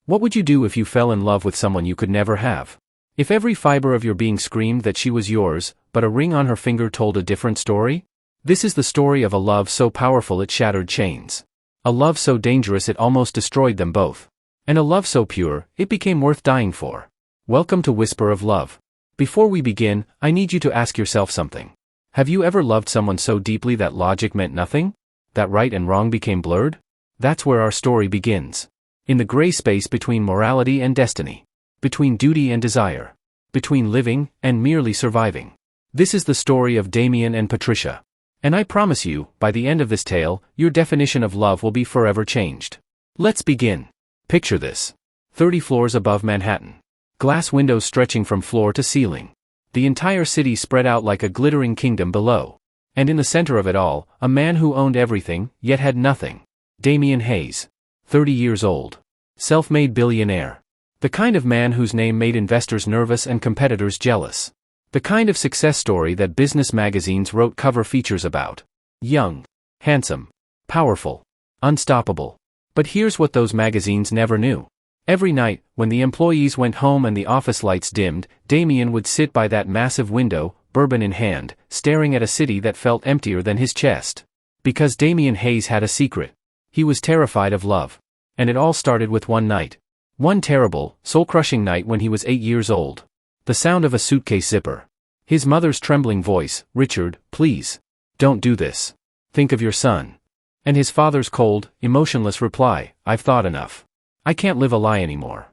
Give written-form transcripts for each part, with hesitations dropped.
What would you do if you fell in love with someone you could never have? If every fiber of your being screamed that she was yours, but a ring on her finger told a different story? This is the story of a love so powerful it shattered chains. A love so dangerous it almost destroyed them both. And a love so pure, it became worth dying for. Welcome to Whisper of Love. Before we begin, I need you to ask yourself something. Have you ever loved someone so deeply that logic meant nothing? That right and wrong became blurred? That's where our story begins. In the gray space between morality and destiny. Between duty and desire. Between living and merely surviving. This is the story of Damien and Patricia. And I promise you, by the end of this tale, your definition of love will be forever changed. Let's begin. Picture this. 30 floors above Manhattan. Glass windows stretching from floor to ceiling. The entire city spread out like a glittering kingdom below. And in the center of it all, a man who owned everything, yet had nothing. Damien Hayes. 30 years old. Self-made billionaire. The kind of man whose name made investors nervous and competitors jealous. The kind of success story that business magazines wrote cover features about. Young. Handsome. Powerful. Unstoppable. But here's what those magazines never knew. Every night, when the employees went home and the office lights dimmed, Damien would sit by that massive window, bourbon in hand, staring at a city that felt emptier than his chest. Because Damien Hayes had a secret. He was terrified of love. And it all started with one night. One terrible, soul-crushing night when he was 8 years old. The sound of a suitcase zipper. His mother's trembling voice, "Richard, please. Don't do this. Think of your son." And his father's cold, emotionless reply, "I've thought enough. I can't live a lie anymore."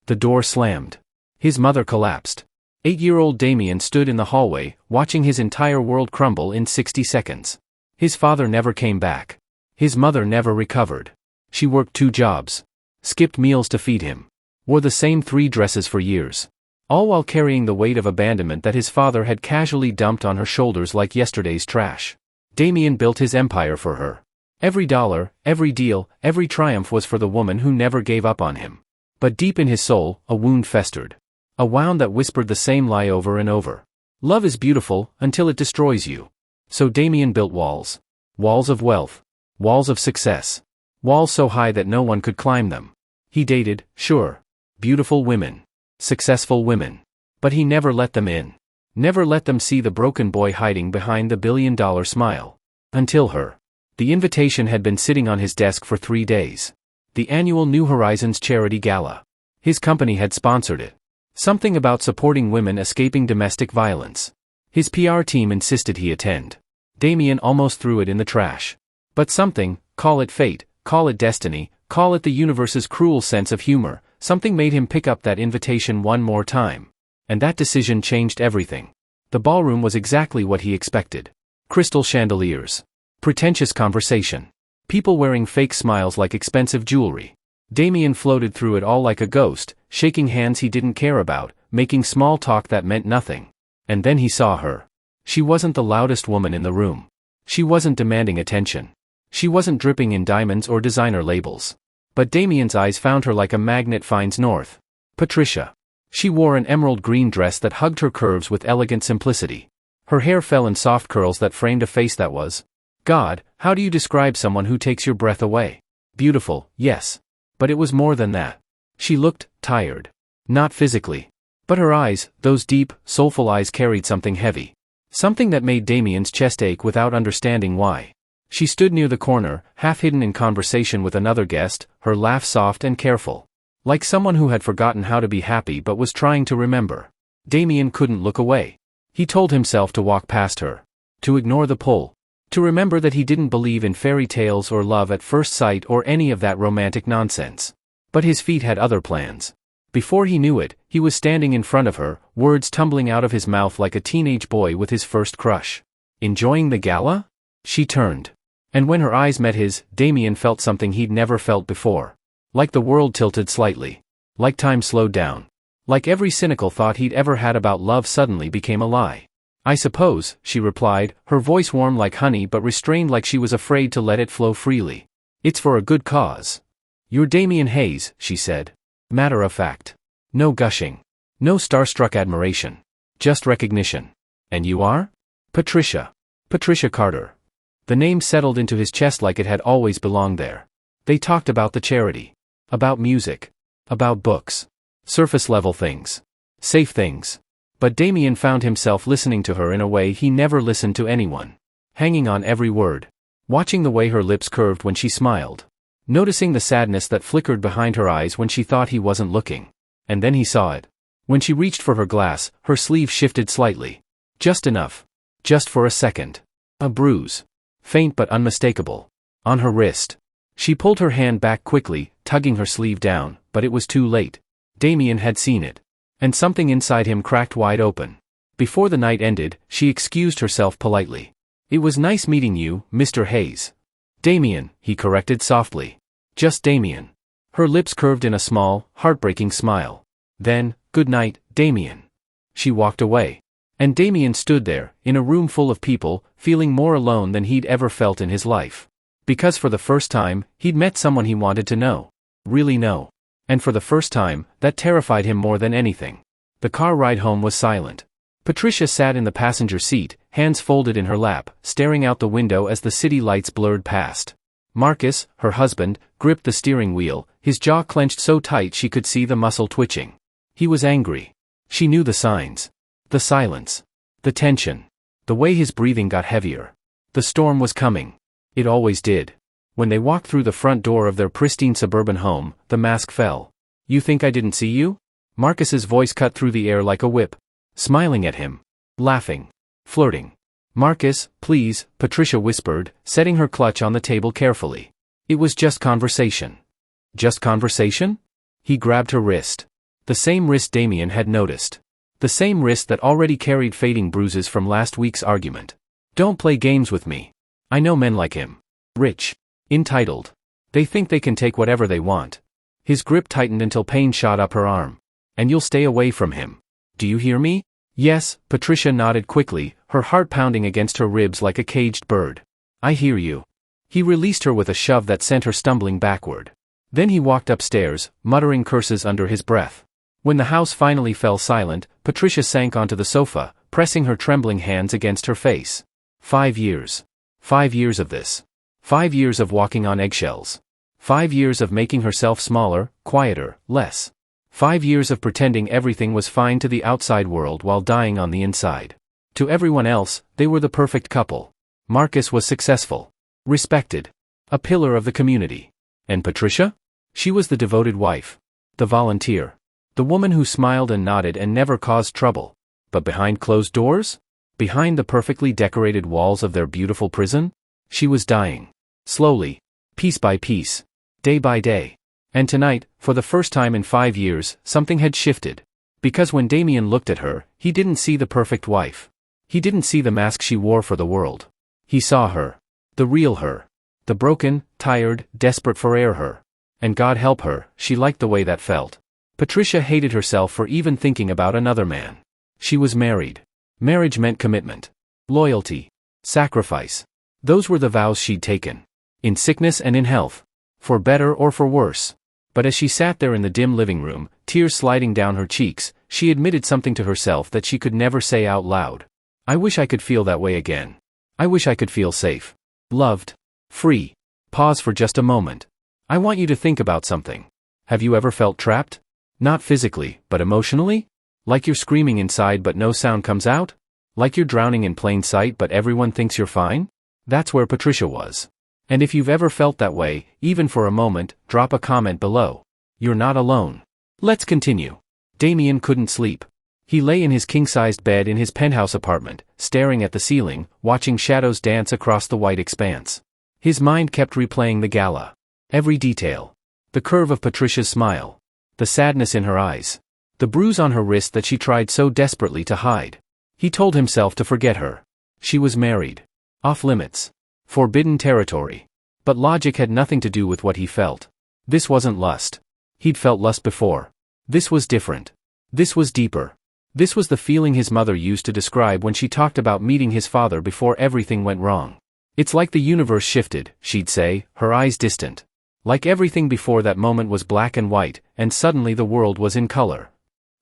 The door slammed. His mother collapsed. 8-year-old Damien stood in the hallway, watching his entire world crumble in 60 seconds. His father never came back. His mother never recovered. She worked 2 jobs. Skipped meals to feed him. Wore the same 3 dresses for years. All while carrying the weight of abandonment that his father had casually dumped on her shoulders like yesterday's trash. Damien built his empire for her. Every dollar, every deal, every triumph was for the woman who never gave up on him. But deep in his soul, a wound festered. A wound that whispered the same lie over and over. Love is beautiful, until it destroys you. So Damien built walls. Walls of wealth. Walls of success. Walls so high that no one could climb them. He dated, sure. Beautiful women. Successful women. But he never let them in. Never let them see the broken boy hiding behind the billion-dollar smile. Until her. The invitation had been sitting on his desk for 3 days. The annual New Horizons charity gala. His company had sponsored it. Something about supporting women escaping domestic violence. His PR team insisted he attend. Damien almost threw it in the trash. But something, call it fate, call it destiny, call it the universe's cruel sense of humor, something made him pick up that invitation one more time. And that decision changed everything. The ballroom was exactly what he expected. Crystal chandeliers. Pretentious conversation. People wearing fake smiles like expensive jewelry. Damien floated through it all like a ghost, shaking hands he didn't care about, making small talk that meant nothing. And then he saw her. She wasn't the loudest woman in the room. She wasn't demanding attention. She wasn't dripping in diamonds or designer labels. But Damien's eyes found her like a magnet finds north. Patricia. She wore an emerald green dress that hugged her curves with elegant simplicity. Her hair fell in soft curls that framed a face that was, God, how do you describe someone who takes your breath away? Beautiful, yes. But it was more than that. She looked tired. Not physically. But her eyes, those deep, soulful eyes carried something heavy. Something that made Damien's chest ache without understanding why. She stood near the corner, half hidden in conversation with another guest, her laugh soft and careful. Like someone who had forgotten how to be happy but was trying to remember. Damien couldn't look away. He told himself to walk past her. To ignore the pull. To remember that he didn't believe in fairy tales or love at first sight or any of that romantic nonsense. But his feet had other plans. Before he knew it, he was standing in front of her, words tumbling out of his mouth like a teenage boy with his first crush. Enjoying the gala? She turned. And when her eyes met his, Damien felt something he'd never felt before. Like the world tilted slightly. Like time slowed down. Like every cynical thought he'd ever had about love suddenly became a lie. I suppose, she replied, her voice warm like honey but restrained like she was afraid to let it flow freely. It's for a good cause. You're Damien Hayes, she said. Matter of fact. No gushing. No starstruck admiration. Just recognition. And you are? Patricia. Patricia Carter. The name settled into his chest like it had always belonged there. They talked about the charity. About music. About books. Surface-level things. Safe things. But Damien found himself listening to her in a way he never listened to anyone. Hanging on every word. Watching the way her lips curved when she smiled. Noticing the sadness that flickered behind her eyes when she thought he wasn't looking. And then he saw it. When she reached for her glass, her sleeve shifted slightly. Just enough. Just for a second. A bruise. Faint but unmistakable. On her wrist. She pulled her hand back quickly, tugging her sleeve down, but it was too late. Damien had seen it. And something inside him cracked wide open. Before the night ended, she excused herself politely. "It was nice meeting you, Mr. Hayes." "Damien," he corrected softly. "Just Damien." Her lips curved in a small, heartbreaking smile. Then, "Good night, Damien." She walked away. And Damien stood there, in a room full of people, feeling more alone than he'd ever felt in his life. Because for the first time, he'd met someone he wanted to know. Really know. And for the first time, that terrified him more than anything. The car ride home was silent. Patricia sat in the passenger seat, hands folded in her lap, staring out the window as the city lights blurred past. Marcus, her husband, gripped the steering wheel, his jaw clenched so tight she could see the muscle twitching. He was angry. She knew the signs. The silence. The tension. The way his breathing got heavier. The storm was coming. It always did. When they walked through the front door of their pristine suburban home, the mask fell. "You think I didn't see you?" Marcus's voice cut through the air like a whip. Smiling at him. Laughing. Flirting. "Marcus, please," Patricia whispered, setting her clutch on the table carefully. "It was just conversation." "Just conversation?" He grabbed her wrist. The same wrist Damien had noticed. The same wrist that already carried fading bruises from last week's argument. "Don't play games with me. I know men like him. Rich. Entitled. They think they can take whatever they want." His grip tightened until pain shot up her arm. "And you'll stay away from him. Do you hear me?" "Yes," Patricia nodded quickly, her heart pounding against her ribs like a caged bird. "I hear you." He released her with a shove that sent her stumbling backward. Then he walked upstairs, muttering curses under his breath. When the house finally fell silent, Patricia sank onto the sofa, pressing her trembling hands against her face. 5 years. 5 years of this. 5 years of walking on eggshells. 5 years of making herself smaller, quieter, less. 5 years of pretending everything was fine to the outside world while dying on the inside. To everyone else, they were the perfect couple. Marcus was successful. Respected. A pillar of the community. And Patricia? She was the devoted wife. The volunteer. The woman who smiled and nodded and never caused trouble. But behind closed doors? Behind the perfectly decorated walls of their beautiful prison? She was dying. Slowly. Piece by piece. Day by day. And tonight, for the first time in 5 years, something had shifted. Because when Damien looked at her, he didn't see the perfect wife. He didn't see the mask she wore for the world. He saw her. The real her. The broken, tired, desperate for air her. And God help her, she liked the way that felt. Patricia hated herself for even thinking about another man. She was married. Marriage meant commitment. Loyalty. Sacrifice. Those were the vows she'd taken. In sickness and in health. For better or for worse. But as she sat there in the dim living room, tears sliding down her cheeks, she admitted something to herself that she could never say out loud. "I wish I could feel that way again. I wish I could feel safe. Loved. Free." Pause for just a moment. "I want you to think about something. Have you ever felt trapped? Not physically, but emotionally? Like you're screaming inside but no sound comes out? Like you're drowning in plain sight but everyone thinks you're fine?" That's where Patricia was. And if you've ever felt that way, even for a moment, drop a comment below. You're not alone. Let's continue. Damien couldn't sleep. He lay in his king-sized bed in his penthouse apartment, staring at the ceiling, watching shadows dance across the white expanse. His mind kept replaying the gala. Every detail. The curve of Patricia's smile. The sadness in her eyes. The bruise on her wrist that she tried so desperately to hide. He told himself to forget her. She was married. Off limits. Forbidden territory. But logic had nothing to do with what he felt. This wasn't lust. He'd felt lust before. This was different. This was deeper. This was the feeling his mother used to describe when she talked about meeting his father before everything went wrong. "It's like the universe shifted," she'd say, her eyes distant. Like everything before that moment was black and white, and suddenly the world was in color.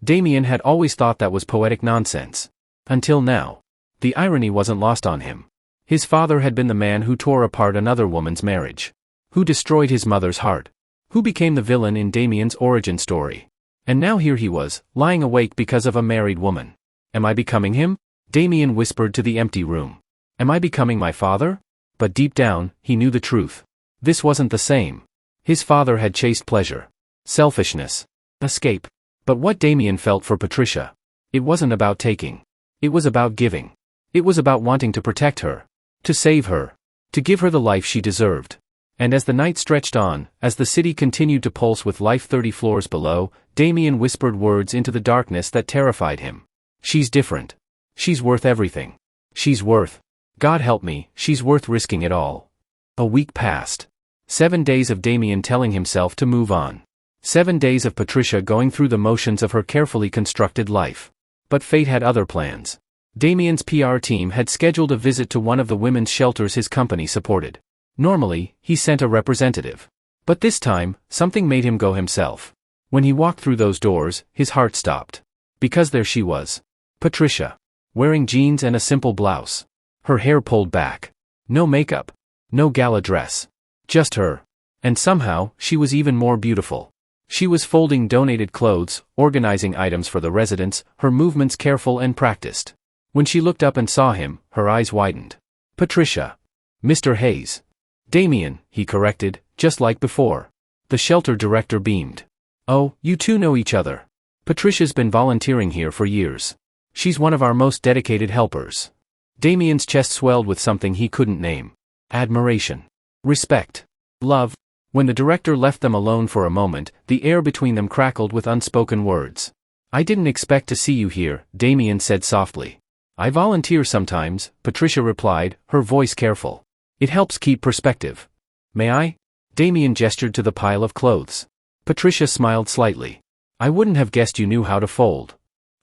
Damien had always thought that was poetic nonsense. Until now. The irony wasn't lost on him. His father had been the man who tore apart another woman's marriage. Who destroyed his mother's heart. Who became the villain in Damien's origin story? And now here he was, lying awake because of a married woman. Am I becoming him? Damien whispered to the empty room. Am I becoming my father? But deep down, he knew the truth. This wasn't the same. His father had chased pleasure, selfishness, escape. But what Damien felt for Patricia, it wasn't about taking. It was about giving. It was about wanting to protect her, to save her, to give her the life she deserved. And as the night stretched on, as the city continued to pulse with life 30 floors below, Damien whispered words into the darkness that terrified him. She's different. She's worth everything. She's worth. God help me, she's worth risking it all. A week passed. 7 days of Damien telling himself to move on. 7 days of Patricia going through the motions of her carefully constructed life. But fate had other plans. Damien's PR team had scheduled a visit to one of the women's shelters his company supported. Normally, he sent a representative. But this time, something made him go himself. When he walked through those doors, his heart stopped. Because there she was. Patricia. Wearing jeans and a simple blouse. Her hair pulled back. No makeup. No gala dress. Just her. And somehow, she was even more beautiful. She was folding donated clothes, organizing items for the residents, her movements careful and practiced. When she looked up and saw him, her eyes widened. Patricia. Mr. Hayes. Damien, he corrected, just like before. The shelter director beamed. Oh, you two know each other. Patricia's been volunteering here for years. She's one of our most dedicated helpers. Damien's chest swelled with something he couldn't name. Admiration. Respect. Love. When the director left them alone for a moment, the air between them crackled with unspoken words. I didn't expect to see you here, Damien said softly. I volunteer sometimes, Patricia replied, her voice careful. It helps keep perspective. May I? Damien gestured to the pile of clothes. Patricia smiled slightly. I wouldn't have guessed you knew how to fold.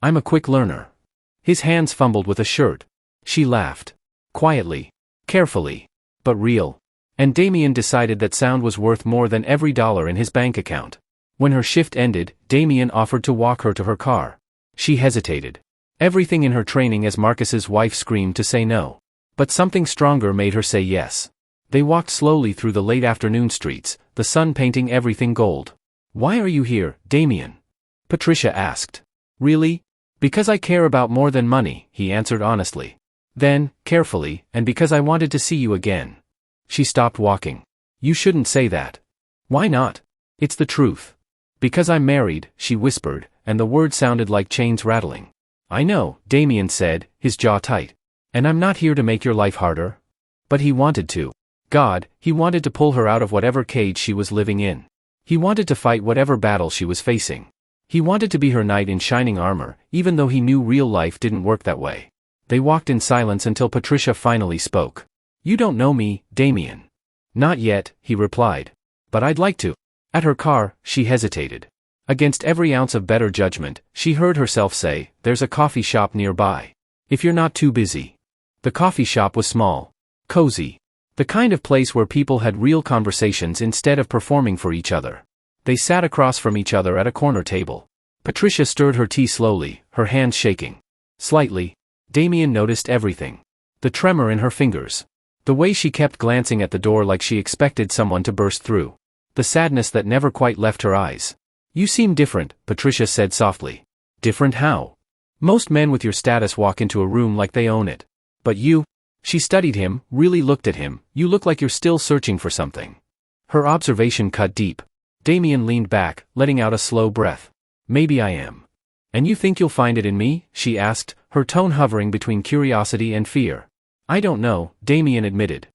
I'm a quick learner. His hands fumbled with a shirt. She laughed. Quietly. Carefully. But real. And Damien decided that sound was worth more than every dollar in his bank account. When her shift ended, Damien offered to walk her to her car. She hesitated. Everything in her training as Marcus's wife screamed to say no. But something stronger made her say yes. They walked slowly through the late afternoon streets, the sun painting everything gold. Why are you here, Damien? Patricia asked. Really? Because I care about more than money, he answered honestly. Then, carefully, and because I wanted to see you again. She stopped walking. You shouldn't say that. Why not? It's the truth. Because I'm married, she whispered, and the word sounded like chains rattling. I know, Damien said, his jaw tight. And I'm not here to make your life harder. But he wanted to. God, he wanted to pull her out of whatever cage she was living in. He wanted to fight whatever battle she was facing. He wanted to be her knight in shining armor, even though he knew real life didn't work that way. They walked in silence until Patricia finally spoke. You don't know me, Damien. Not yet, he replied. But I'd like to. At her car, she hesitated. Against every ounce of better judgment, she heard herself say, there's a coffee shop nearby. If you're not too busy. The coffee shop was small. Cozy. The kind of place where people had real conversations instead of performing for each other. They sat across from each other at a corner table. Patricia stirred her tea slowly, her hands shaking. Slightly. Damien noticed everything. The tremor in her fingers. The way she kept glancing at the door like she expected someone to burst through. The sadness that never quite left her eyes. You seem different, Patricia said softly. Different how? Most men with your status walk into a room like they own it. But you? She studied him, really looked at him. You look like you're still searching for something. Her observation cut deep. Damien leaned back, letting out a slow breath. Maybe I am. And you think you'll find it in me? She asked, her tone hovering between curiosity and fear. I don't know, Damien admitted.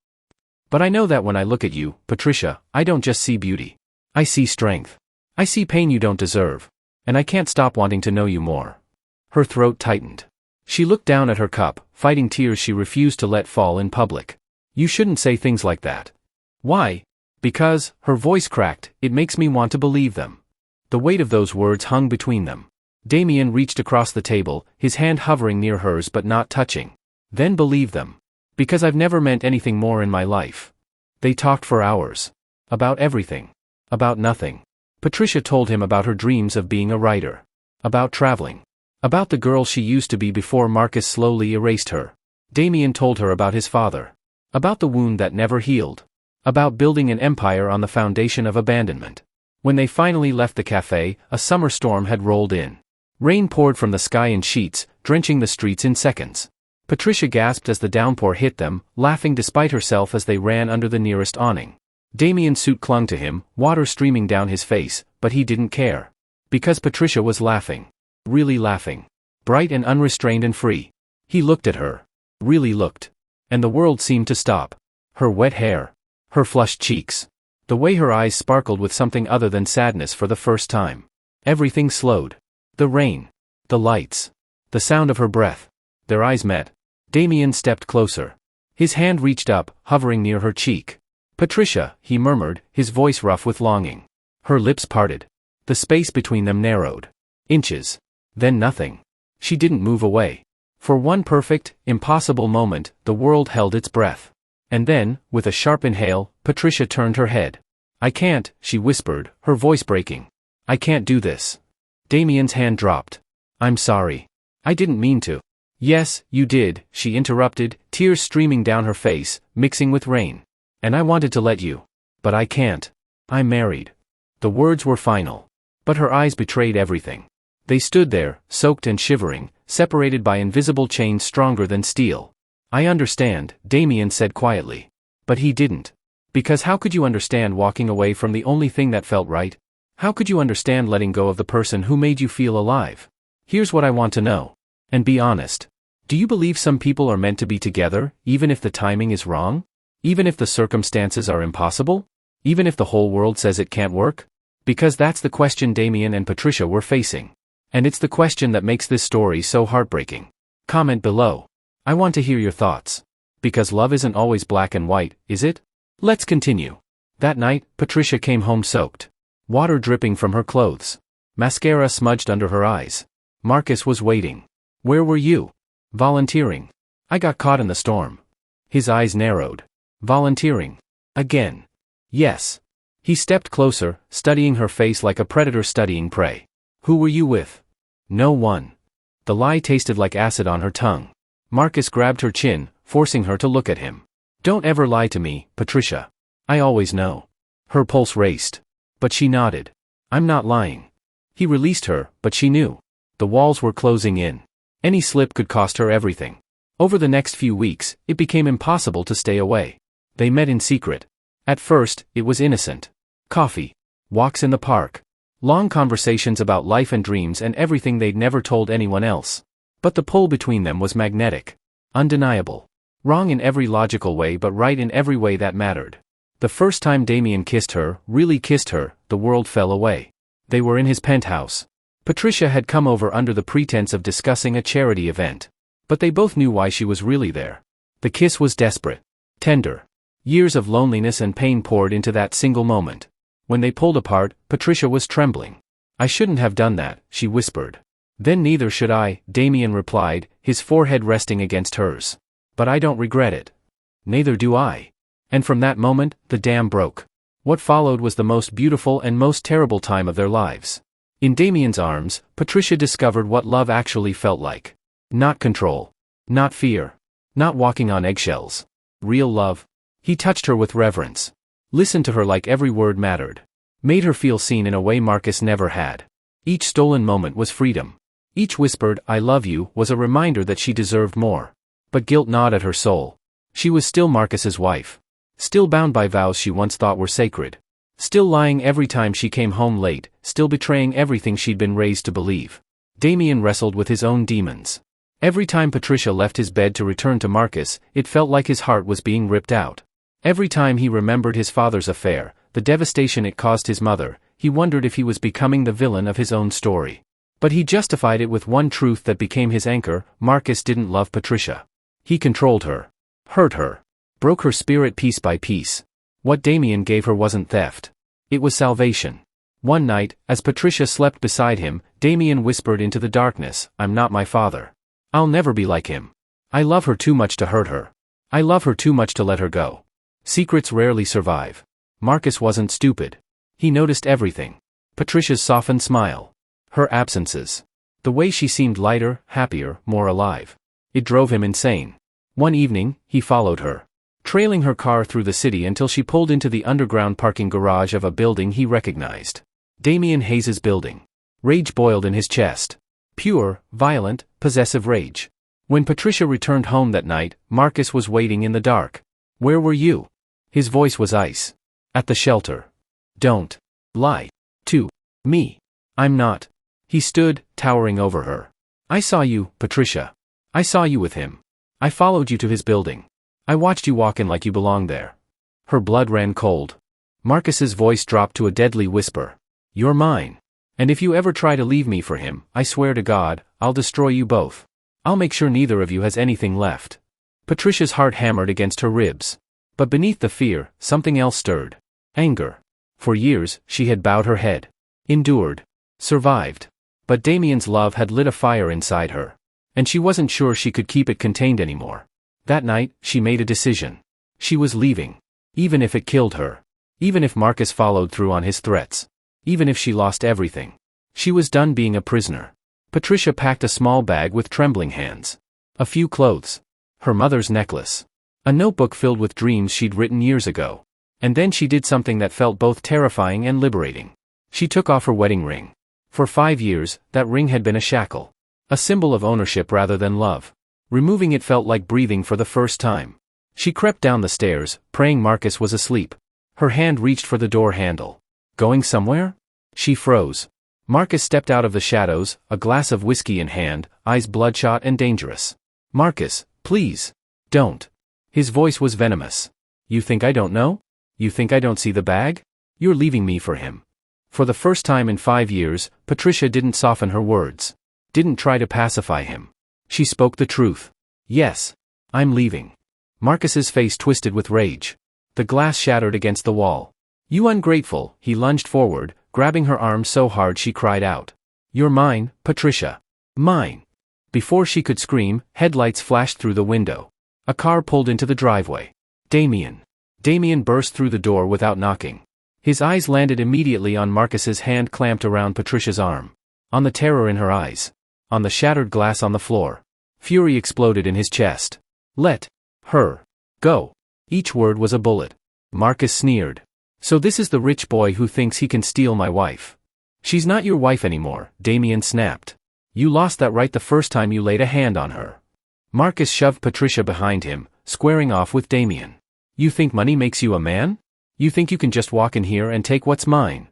But I know that when I look at you, Patricia, I don't just see beauty. I see strength. I see pain you don't deserve. And I can't stop wanting to know you more. Her throat tightened. She looked down at her cup, fighting tears she refused to let fall in public. You shouldn't say things like that. Why? Because, her voice cracked, it makes me want to believe them. The weight of those words hung between them. Damien reached across the table, his hand hovering near hers but not touching. Then believe them. Because I've never meant anything more in my life. They talked for hours. About everything. About nothing. Patricia told him about her dreams of being a writer. About traveling. About the girl she used to be before Marcus slowly erased her. Damien told her about his father. About the wound that never healed. About building an empire on the foundation of abandonment. When they finally left the cafe, a summer storm had rolled in. Rain poured from the sky in sheets, drenching the streets in seconds. Patricia gasped as the downpour hit them, laughing despite herself as they ran under the nearest awning. Damien's suit clung to him, water streaming down his face, but he didn't care. Because Patricia was laughing. Really laughing. Bright and unrestrained and free. He looked at her. Really looked. And the world seemed to stop. Her wet hair. Her flushed cheeks. The way her eyes sparkled with something other than sadness for the first time. Everything slowed. The rain. The lights. The sound of her breath. Their eyes met. Damien stepped closer. His hand reached up, hovering near her cheek. "Patricia," he murmured, his voice rough with longing. Her lips parted. The space between them narrowed. Inches. Then nothing. She didn't move away. For one perfect, impossible moment, the world held its breath. And then, with a sharp inhale, Patricia turned her head. "I can't," she whispered, her voice breaking. "I can't do this." Damien's hand dropped. "I'm sorry. I didn't mean to." "Yes, you did," she interrupted, tears streaming down her face, mixing with rain. "And I wanted to let you. But I can't. I'm married." The words were final. But her eyes betrayed everything. They stood there, soaked and shivering, separated by invisible chains stronger than steel. "I understand," Damien said quietly. But he didn't. Because how could you understand walking away from the only thing that felt right? How could you understand letting go of the person who made you feel alive? Here's what I want to know. And be honest. Do you believe some people are meant to be together, even if the timing is wrong? Even if the circumstances are impossible? Even if the whole world says it can't work? Because that's the question Damien and Patricia were facing. And it's the question that makes this story so heartbreaking. Comment below. I want to hear your thoughts. Because love isn't always black and white, is it? Let's continue. That night, Patricia came home soaked. Water dripping from her clothes. Mascara smudged under her eyes. Marcus was waiting. "Where were you?" "Volunteering. I got caught in the storm." His eyes narrowed. "Volunteering. Again." "Yes." He stepped closer, studying her face like a predator studying prey. "Who were you with?" "No one." The lie tasted like acid on her tongue. Marcus grabbed her chin, forcing her to look at him. "Don't ever lie to me, Patricia. I always know." Her pulse raced. But she nodded. "I'm not lying." He released her, but she knew. The walls were closing in. Any slip could cost her everything. Over the next few weeks, it became impossible to stay away. They met in secret. At first, it was innocent. Coffee. Walks in the park. Long conversations about life and dreams and everything they'd never told anyone else. But the pull between them was magnetic. Undeniable. Wrong in every logical way but right in every way that mattered. The first time Damien kissed her, really kissed her, the world fell away. They were in his penthouse. Patricia had come over under the pretense of discussing a charity event. But they both knew why she was really there. The kiss was desperate. Tender. Years of loneliness and pain poured into that single moment. When they pulled apart, Patricia was trembling. "I shouldn't have done that," she whispered. "Then neither should I," Damien replied, his forehead resting against hers. "But I don't regret it." "Neither do I." And from that moment, the dam broke. What followed was the most beautiful and most terrible time of their lives. In Damien's arms, Patricia discovered what love actually felt like. Not control. Not fear. Not walking on eggshells. Real love. He touched her with reverence. Listened to her like every word mattered. Made her feel seen in a way Marcus never had. Each stolen moment was freedom. Each whispered, "I love you," was a reminder that she deserved more. But guilt gnawed at her soul. She was still Marcus's wife. Still bound by vows she once thought were sacred. Still lying every time she came home late, still betraying everything she'd been raised to believe. Damien wrestled with his own demons. Every time Patricia left his bed to return to Marcus, it felt like his heart was being ripped out. Every time he remembered his father's affair, the devastation it caused his mother, he wondered if he was becoming the villain of his own story. But he justified it with one truth that became his anchor: Marcus didn't love Patricia. He controlled her. Hurt her. Broke her spirit piece by piece. What Damien gave her wasn't theft. It was salvation. One night, as Patricia slept beside him, Damien whispered into the darkness, "I'm not my father. I'll never be like him. I love her too much to hurt her. I love her too much to let her go." Secrets rarely survive. Marcus wasn't stupid. He noticed everything. Patricia's softened smile. Her absences. The way she seemed lighter, happier, more alive. It drove him insane. One evening, he followed her. Trailing her car through the city until she pulled into the underground parking garage of a building he recognized. Damien Hayes's building. Rage boiled in his chest. Pure, violent, possessive rage. When Patricia returned home that night, Marcus was waiting in the dark. "Where were you?" His voice was ice. "At the shelter." "Don't lie to me. I'm not." He stood, towering over her. "I saw you, Patricia. I saw you with him. I followed you to his building. I watched you walk in like you belonged there." Her blood ran cold. Marcus's voice dropped to a deadly whisper. "You're mine. And if you ever try to leave me for him, I swear to God, I'll destroy you both. I'll make sure neither of you has anything left." Patricia's heart hammered against her ribs. But beneath the fear, something else stirred. Anger. For years, she had bowed her head. Endured. Survived. But Damien's love had lit a fire inside her. And she wasn't sure she could keep it contained anymore. That night, she made a decision. She was leaving. Even if it killed her. Even if Marcus followed through on his threats. Even if she lost everything. She was done being a prisoner. Patricia packed a small bag with trembling hands. A few clothes. Her mother's necklace. A notebook filled with dreams she'd written years ago. And then she did something that felt both terrifying and liberating. She took off her wedding ring. For 5 years, that ring had been a shackle. A symbol of ownership rather than love. Removing it felt like breathing for the first time. She crept down the stairs, praying Marcus was asleep. Her hand reached for the door handle. Going somewhere? She froze. Marcus stepped out of the shadows, a glass of whiskey in hand, eyes bloodshot and dangerous. "Marcus, please. Don't." His voice was venomous. "You think I don't know? You think I don't see the bag? You're leaving me for him." For the first time in 5 years, Patricia didn't soften her words. Didn't try to pacify him. She spoke the truth. "Yes. I'm leaving." Marcus's face twisted with rage. The glass shattered against the wall. "You ungrateful," he lunged forward, grabbing her arm so hard she cried out. "You're mine, Patricia. Mine." Before she could scream, headlights flashed through the window. A car pulled into the driveway. Damien. Damien burst through the door without knocking. His eyes landed immediately on Marcus's hand clamped around Patricia's arm. On the terror in her eyes. On the shattered glass on the floor. Fury exploded in his chest. "Let her go." Each word was a bullet. Marcus sneered. "So this is the rich boy who thinks he can steal my wife." "She's not your wife anymore," Damien snapped. "You lost that right the first time you laid a hand on her." Marcus shoved Patricia behind him, squaring off with Damien. "You think money makes you a man? You think you can just walk in here and take what's mine?"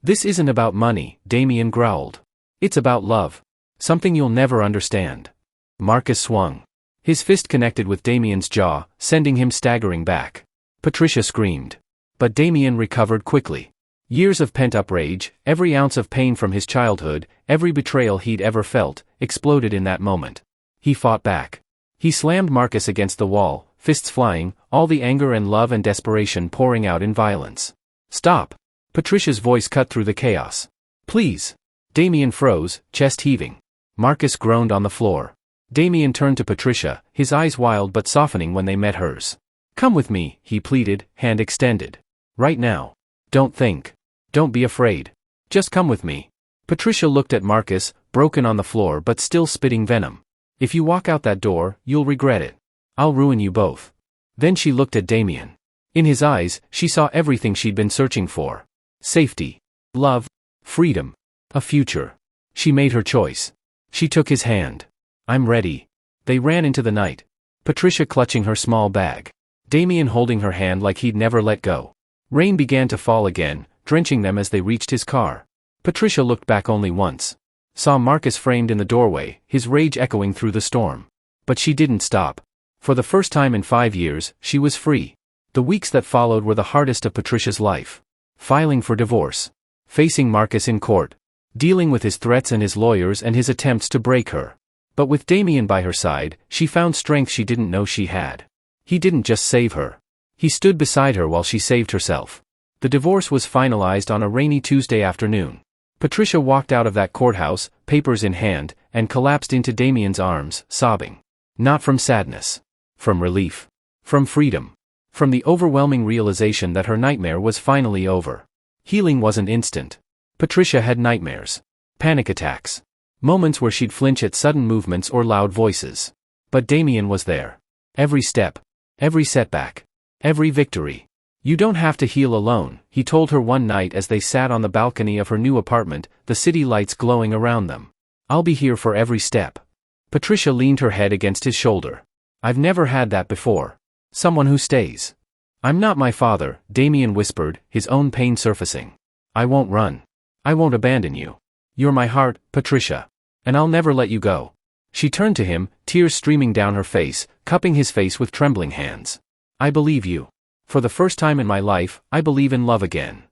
"This isn't about money," Damien growled. "It's about love. Something you'll never understand." Marcus swung. His fist connected with Damien's jaw, sending him staggering back. Patricia screamed. But Damien recovered quickly. Years of pent-up rage, every ounce of pain from his childhood, every betrayal he'd ever felt, exploded in that moment. He fought back. He slammed Marcus against the wall, fists flying, all the anger and love and desperation pouring out in violence. "Stop!" Patricia's voice cut through the chaos. "Please!" Damien froze, chest heaving. Marcus groaned on the floor. Damien turned to Patricia, his eyes wild but softening when they met hers. "Come with me," he pleaded, hand extended. "Right now. Don't think. Don't be afraid. Just come with me." Patricia looked at Marcus, broken on the floor but still spitting venom. "If you walk out that door, you'll regret it. I'll ruin you both." Then she looked at Damien. In his eyes, she saw everything she'd been searching for. Safety. Love. Freedom. A future. She made her choice. She took his hand. "I'm ready." They ran into the night. Patricia clutching her small bag. Damien holding her hand like he'd never let go. Rain began to fall again, drenching them as they reached his car. Patricia looked back only once. Saw Marcus framed in the doorway, his rage echoing through the storm. But she didn't stop. For the first time in 5 years, she was free. The weeks that followed were the hardest of Patricia's life. Filing for divorce. Facing Marcus in court. Dealing with his threats and his lawyers and his attempts to break her. But with Damien by her side, she found strength she didn't know she had. He didn't just save her. He stood beside her while she saved herself. The divorce was finalized on a rainy Tuesday afternoon. Patricia walked out of that courthouse, papers in hand, and collapsed into Damien's arms, sobbing. Not from sadness. From relief. From freedom. From the overwhelming realization that her nightmare was finally over. Healing wasn't instant. Patricia had nightmares. Panic attacks. Moments where she'd flinch at sudden movements or loud voices. But Damien was there. Every step. Every setback. Every victory. You don't have to heal alone, he told her one night as they sat on the balcony of her new apartment, the city lights glowing around them. I'll be here for every step. Patricia leaned her head against his shoulder. I've never had that before. Someone who stays. I'm not my father, Damien whispered, his own pain surfacing. I won't run. I won't abandon you. You're my heart, Patricia. And I'll never let you go. She turned to him, tears streaming down her face, cupping his face with trembling hands. I believe you. For the first time in my life, I believe in love again.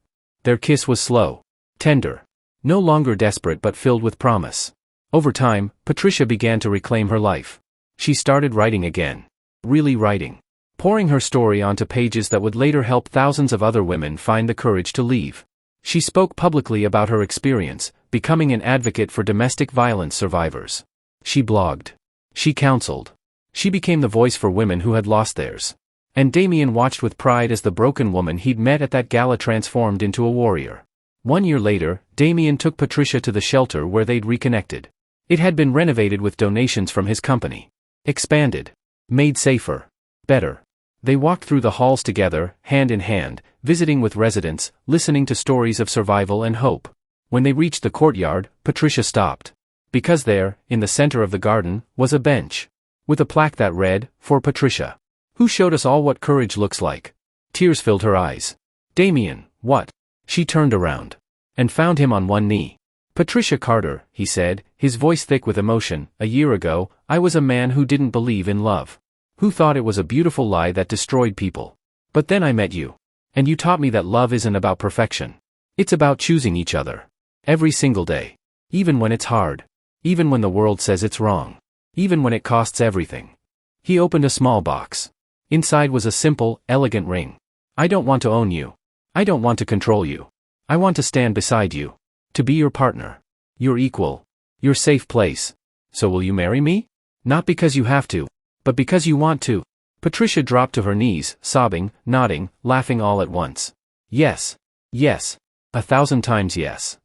Their kiss was slow, tender, no longer desperate but filled with promise. Over time, Patricia began to reclaim her life. She started writing again. Really writing. Pouring her story onto pages that would later help thousands of other women find the courage to leave. She spoke publicly about her experience, becoming an advocate for domestic violence survivors. She blogged. She counseled. She became the voice for women who had lost theirs. And Damien watched with pride as the broken woman he'd met at that gala transformed into a warrior. 1 year later, Damien took Patricia to the shelter where they'd reconnected. It had been renovated with donations from his company. Expanded. Made safer. Better. They walked through the halls together, hand in hand, visiting with residents, listening to stories of survival and hope. When they reached the courtyard, Patricia stopped. Because there, in the center of the garden, was a bench. With a plaque that read, "For Patricia. Who showed us all what courage looks like." Tears filled her eyes. Damien, what? She turned around. And found him on one knee. Patricia Carter, he said, his voice thick with emotion, a year ago, I was a man who didn't believe in love. Who thought it was a beautiful lie that destroyed people. But then I met you. And you taught me that love isn't about perfection. It's about choosing each other. Every single day. Even when it's hard. Even when the world says it's wrong. Even when it costs everything. He opened a small box. Inside was a simple, elegant ring. I don't want to own you. I don't want to control you. I want to stand beside you. To be your partner. Your equal. Your safe place. So will you marry me? Not because you have to. But because you want to. Patricia dropped to her knees, sobbing, nodding, laughing all at once. Yes. Yes. 1,000 times yes.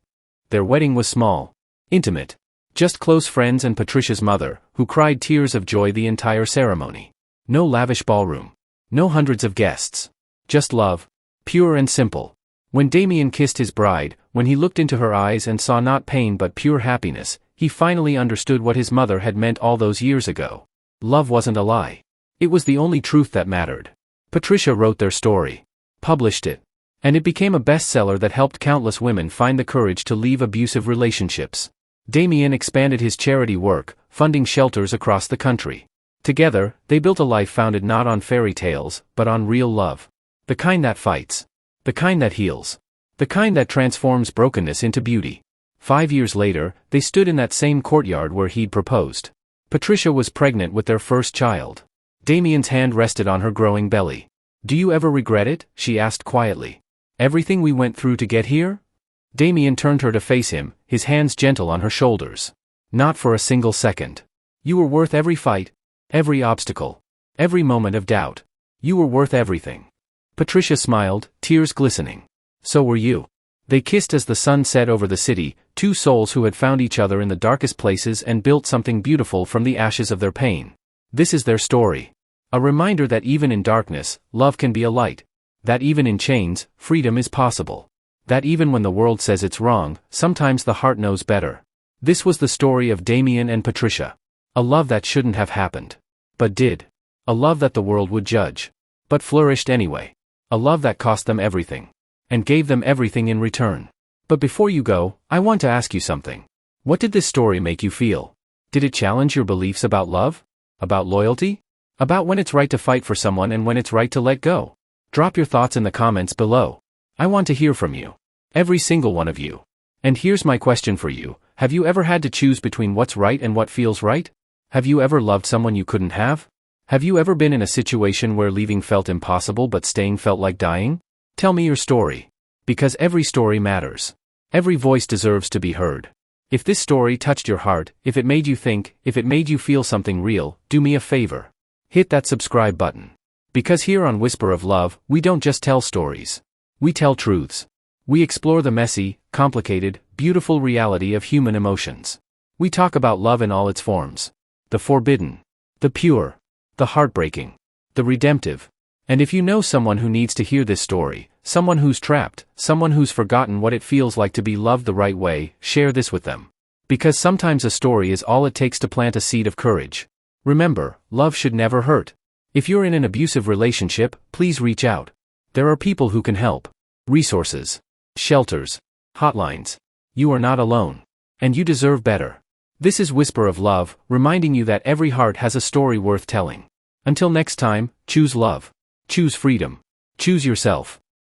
Their wedding was small. Intimate. Just close friends and Patricia's mother, who cried tears of joy the entire ceremony. No lavish ballroom. No hundreds of guests. Just love. Pure and simple. When Damien kissed his bride, when he looked into her eyes and saw not pain but pure happiness, he finally understood what his mother had meant all those years ago. Love wasn't a lie. It was the only truth that mattered. Patricia wrote their story. Published it. And it became a bestseller that helped countless women find the courage to leave abusive relationships. Damien expanded his charity work, funding shelters across the country. Together, they built a life founded not on fairy tales, but on real love. The kind that fights. The kind that heals. The kind that transforms brokenness into beauty. 5 years later, they stood in that same courtyard where he'd proposed. Patricia was pregnant with their first child. Damien's hand rested on her growing belly. Do you ever regret it? She asked quietly. Everything we went through to get here? Damien turned her to face him, his hands gentle on her shoulders. Not for a single second. You were worth every fight. Every obstacle. Every moment of doubt. You were worth everything. Patricia smiled, tears glistening. So were you. They kissed as the sun set over the city, two souls who had found each other in the darkest places and built something beautiful from the ashes of their pain. This is their story. A reminder that even in darkness, love can be a light. That even in chains, freedom is possible. That even when the world says it's wrong, sometimes the heart knows better. This was the story of Damien and Patricia. A love that shouldn't have happened. But did. A love that the world would judge. But flourished anyway. A love that cost them everything. And gave them everything in return. But before you go, I want to ask you something. What did this story make you feel? Did it challenge your beliefs about love? About loyalty? About when it's right to fight for someone and when it's right to let go? Drop your thoughts in the comments below. I want to hear from you. Every single one of you. And here's my question for you. Have you ever had to choose between what's right and what feels right? Have you ever loved someone you couldn't have? Have you ever been in a situation where leaving felt impossible but staying felt like dying? Tell me your story. Because every story matters. Every voice deserves to be heard. If this story touched your heart, if it made you think, if it made you feel something real, do me a favor. Hit that subscribe button. Because here on Whisper of Love, we don't just tell stories. We tell truths. We explore the messy, complicated, beautiful reality of human emotions. We talk about love in all its forms. The forbidden. The pure. The heartbreaking. The redemptive. And if you know someone who needs to hear this story, someone who's trapped, someone who's forgotten what it feels like to be loved the right way, share this with them. Because sometimes a story is all it takes to plant a seed of courage. Remember, love should never hurt. If you're in an abusive relationship, please reach out. There are people who can help. Resources, shelters, hotlines. You are not alone. And you deserve better. This is Whisper of Love, reminding you that every heart has a story worth telling. Until next time, choose love. Choose freedom. Choose yourself.